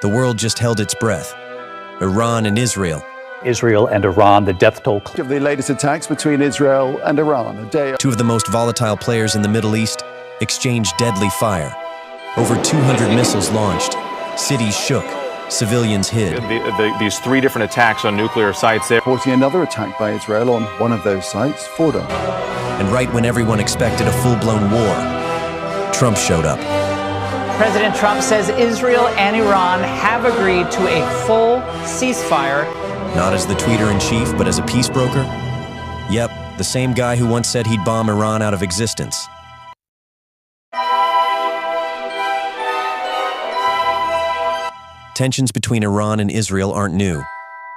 The world just held its breath. Iran and Israel. Israel and Iran, the death toll. Of the latest attacks between Israel and Iran, a day. Two of the most volatile players in the Middle East exchanged deadly fire. Over 200 missiles launched. Cities shook. Civilians hid. These three different attacks on nuclear sites there. Reporting another attack by Israel on one of those sites, Fordo. And right when everyone expected a full-blown war, Trump showed up. President Trump says Israel and Iran have agreed to a full ceasefire. Not as the tweeter-in-chief, but as a peace broker? Yep, the same guy who once said he'd bomb Iran out of existence. Tensions between Iran and Israel aren't new.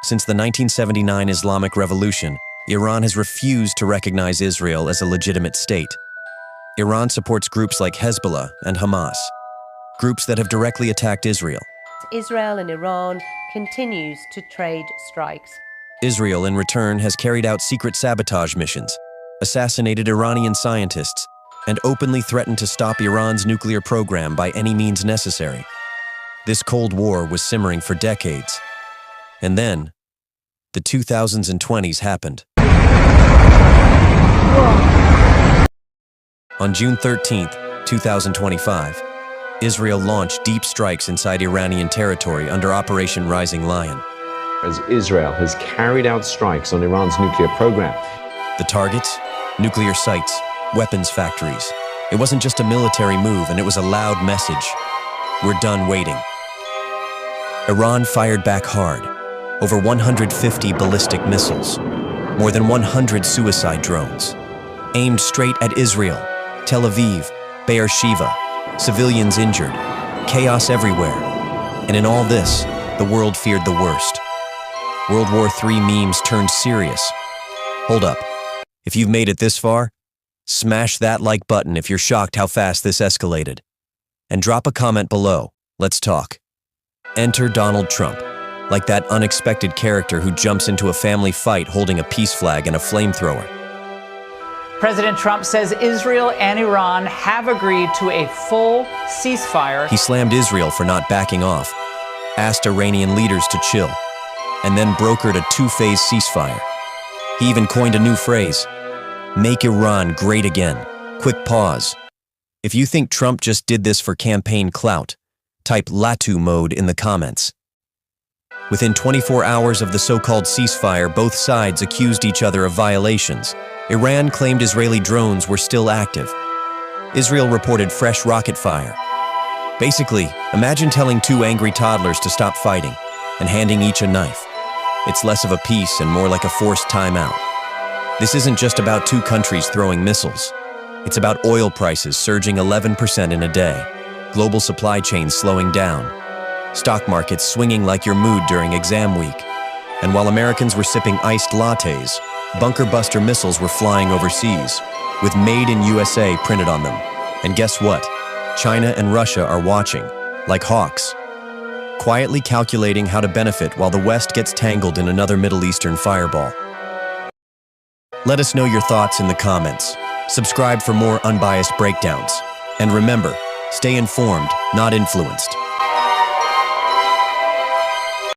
Since the 1979 Islamic Revolution, Iran has refused to recognize Israel as a legitimate state. Iran supports groups like Hezbollah and Hamas, groups that have directly attacked Israel. Israel and Iran continues to trade strikes. Israel, in return, has carried out secret sabotage missions, assassinated Iranian scientists, and openly threatened to stop Iran's nuclear program by any means necessary. This Cold War was simmering for decades. And then, the 2020s happened. On June 13, 2025, Israel launched deep strikes inside Iranian territory under Operation Rising Lion. As Israel has carried out strikes on Iran's nuclear program. The targets? Nuclear sites, weapons factories. It wasn't just a military move, and it was a loud message. We're done waiting. Iran fired back hard. Over 150 ballistic missiles. More than 100 suicide drones. Aimed straight at Israel, Tel Aviv, Beersheba. Civilians injured. Chaos everywhere. And in all this, the world feared the worst. World War III memes turned serious. Hold up. If you've made it this far, smash that like button if you're shocked how fast this escalated. And drop a comment below. Let's talk. Enter Donald Trump, like that unexpected character who jumps into a family fight holding a peace flag and a flamethrower. President Trump says Israel and Iran have agreed to a full ceasefire. He slammed Israel for not backing off, asked Iranian leaders to chill, and then brokered a two-phase ceasefire. He even coined a new phrase, "Make Iran great again." Quick pause. If you think Trump just did this for campaign clout, type Latu mode in the comments. Within 24 hours of the so-called ceasefire, both sides accused each other of violations. Iran claimed Israeli drones were still active. Israel reported fresh rocket fire. Basically, imagine telling two angry toddlers to stop fighting and handing each a knife. It's less of a peace and more like a forced timeout. This isn't just about two countries throwing missiles. It's about oil prices surging 11% in a day, global supply chains slowing down, stock markets swinging like your mood during exam week. And while Americans were sipping iced lattes, bunker buster missiles were flying overseas, with Made in USA printed on them. And guess what? China and Russia are watching, like hawks, quietly calculating how to benefit while the West gets tangled in another Middle Eastern fireball. Let us know your thoughts in the comments. Subscribe for more unbiased breakdowns. And remember, stay informed, not influenced.